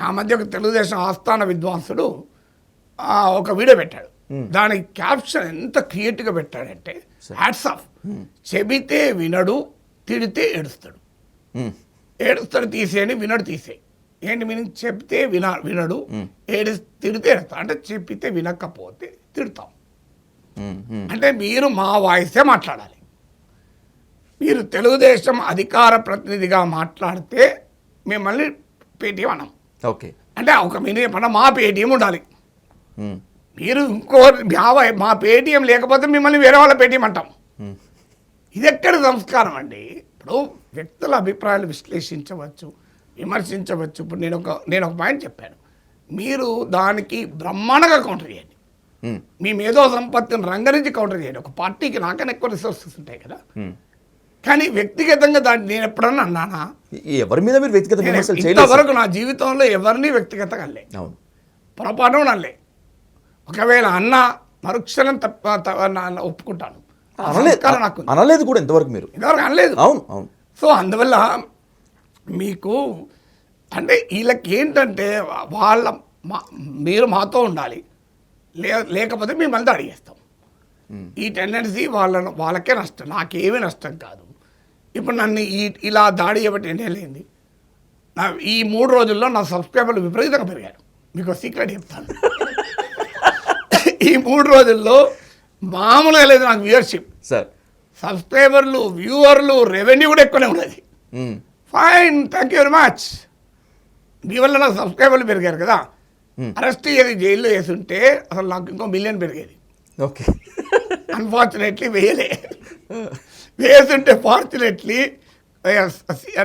ఆ మధ్య ఒక తెలుగుదేశం ఆస్థాన విద్వాంసుడు ఒక వీడియో పెట్టాడు. దానికి క్యాప్షన్ ఎంత క్రియేటివ్గా పెట్టాడంటే, హ్యాట్స్ ఆఫ్, చెబితే వినడు, తిడితే ఏడుస్తాడు. ఏడుస్తాడు తీసేయండి, వినడు తీసేయి. ఏంటి మీనింగ్? చెప్తే వినడు, తిడితే ఏడుస్తాడు. అంటే చెప్పితే వినకపోతే తిడతాం. అంటే మీరు మా వాయిసే మాట్లాడాలి. మీరు తెలుగుదేశం అధికార ప్రతినిధిగా మాట్లాడితే మిమ్మల్ని పేటీఎం అన్నాం. ఓకే, అంటే ఒక మినిమం మా పేటీఎం ఉండాలి. మీరు ఇంకో మా పేటీఎం లేకపోతే మిమ్మల్ని వేరే వాళ్ళ పేటీఎం అంటాం. ఇది ఎక్కడ సంస్కారం అండి? ఇప్పుడు వ్యక్తుల అభిప్రాయాలు విశ్లేషించవచ్చు, విమర్శించవచ్చు. ఇప్పుడు నేను ఒక పాయింట్ చెప్పాను, మీరు దానికి బ్రహ్మాండంగా కౌంటర్ చేయండి. మీ మేధో సంపత్తిని రంగరించి కౌంటర్ చేయండి. ఒక పార్టీకి నాకన్నా ఎక్కువ రిసోర్సెస్ ఉంటాయి కదా. కానీ వ్యక్తిగతంగా దాన్ని నేను ఎప్పుడన్నా అన్నానా? ఎవరి మీద మీరు వ్యక్తిగత ఇంతవరకు నా జీవితంలో ఎవరిని వ్యక్తిగతంగా అనలే, పొరపాటు అనలే. ఒకవేళ అన్న మరుక్షణం ఒప్పుకుంటాను. అనలేదు కూడా ఇంతవరకు, మీరు ఇంతవరకు అనలేదు. అవును అవును. సో అందువల్ల మీకు అంటే వీళ్ళకి ఏంటంటే మీరు మాతో ఉండాలి, లేకపోతే మిమ్మల్ని దాడి చేస్తాం. ఈ టెండెన్సీ వాళ్ళకే నష్టం, నాకేమీ నష్టం కాదు. ఇప్పుడు నన్ను ఇలా దాడి చేయబట్టి ఎన్నేళ్ళైంది. ఈ 3 రోజుల్లో నా సబ్స్క్రైబర్లు విపరీతంగా పెరిగారు. మీకు సీక్రెట్ చెప్తాను. ఈ 3 రోజుల్లో మామూలుగా లేదు నాకు వ్యూవర్షిప్. సబ్స్క్రైబర్లు, వ్యూవర్లు, రెవెన్యూ కూడా ఎక్కువనే ఉన్నది. Fine, thank you very much. మీ వల్ల నాకు సబ్స్క్రైబర్లు పెరిగారు కదా. అరెస్ట్ అయ్యేది, జైల్లో వేసి ఉంటే అసలు నాకు ఇంకో 1 మిలియన్ పెరిగేది. ఓకే, అన్ఫార్చునేట్లీ వేస్తుంటే ఫార్చునేట్లీ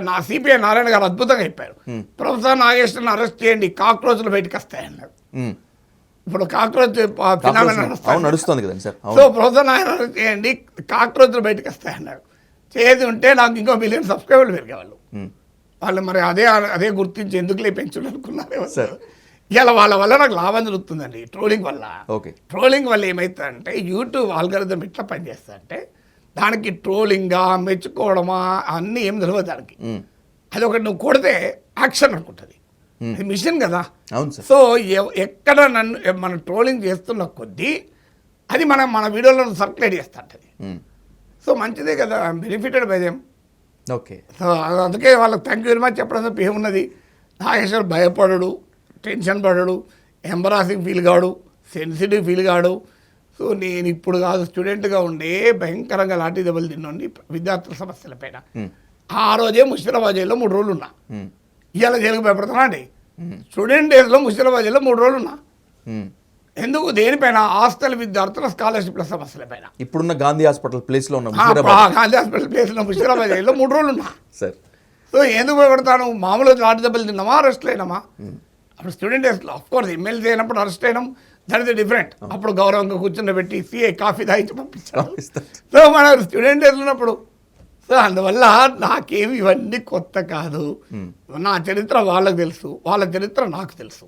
నా సిపిఐ నారాయణ గారు అద్భుతంగా చెప్పారు. ప్రొఫెసర్ నాగేశ్వరని అరెస్ట్ చేయండి, కాక్రోచ్లు బయటకు వస్తాయన్నారు. ఇప్పుడు కాక్రోచ్ నడుస్తుంది కదా sir. So professor Narayana arrest చేయండి, కాక్రోచ్లు బయటకు వస్తాయన్నారు. చేసి ఉంటే నాకు ఇంకో 1 మిలియన్ సబ్స్క్రైబర్లు పెరిగేవాళ్ళు. వాళ్ళు మరి అదే గుర్తించి ఎందుకులే పెంచులు అనుకున్నారు. ఇలా వాళ్ళ వల్ల నాకు లాభం జరుగుతుందండి ట్రోలింగ్ వల్ల. ట్రోలింగ్ వల్ల ఏమవుతుందంటే యూట్యూబ్ ఆల్గరిథం ఎట్లా పనిచేస్తా అంటే, దానికి ట్రోలింగా మెచ్చుకోవడమా అన్నీ ఏం తెలియదు దానికి. అది ఒకటి నువ్వు కొడితే యాక్షన్ అనుకుంటుంది, అది మిషన్ కదా. సో ఎక్కడ మనం ట్రోలింగ్ చేస్తున్న కొద్దీ అది మన వీడియోలో సర్క్యులేట్ చేస్తూ ఉంటుంది. సో మంచిదే కదా, benefited by them. Okay, so అందుకే వాళ్ళకి థ్యాంక్ యూ వెరీ మచ్ చెప్పడం తప్ప ఏమున్నది. నాగేశ్వర్ భయపడడు, టెన్షన్ పడడు, ఎంబరాసింగ్ ఫీల్ కాడు, సెన్సిటివ్ ఫీల్ కాడు. సో నేను ఇప్పుడు కాదు, స్టూడెంట్గా ఉండే భయంకరంగా లాఠీ దెబ్బలు తిన్నాండి విద్యార్థుల సమస్యల పైన. ఆ రోజే ముషిరాబాద్ జైల్లో 3 రోజులు ఉన్నా. ఇవాళ జైలుకు భయపడుతున్నా అండి. స్టూడెంట్ డేస్లో ముషిరాబాద్ జైల్లో 3 రోజులు ఉన్నా. ఎందుకు? దేనిపైన? హాస్టల్ విద్యార్థుల స్కాలర్షిప్ల సమస్యల పైన. ఇప్పుడున్న గాంధీ హాస్పిటల్ ప్లేస్లో ఉన్న గాంధీ హాస్పిటల్ ప్లేస్లో ముషిరాబాద్ జైల్లో 3 రోజులు ఉన్నా. సో ఎందుకు భయపడతాను? మామూలుగా లాఠీ దెబ్బలు తిన్నామా, అరెస్ట్ అయినామా? అప్పుడు స్టూడెంట్ డేస్లో అఫ్కోర్స్ ఎమ్మెల్సీ అయినప్పుడు అరెస్ట్ అయినాం, దట్ ఇస్ డిఫరెంట్. అప్పుడు గౌరవంగా కూర్చుండబెట్టి సిఐ కాఫీ తాగించి పంపించారు. సో మన స్టూడెంట్ డేస్లో ఉన్నప్పుడు. సో అందువల్ల నాకేమి ఇవన్నీ కొత్త కాదు. నా చరిత్ర వాళ్ళకి తెలుసు, వాళ్ళ చరిత్ర నాకు తెలుసు.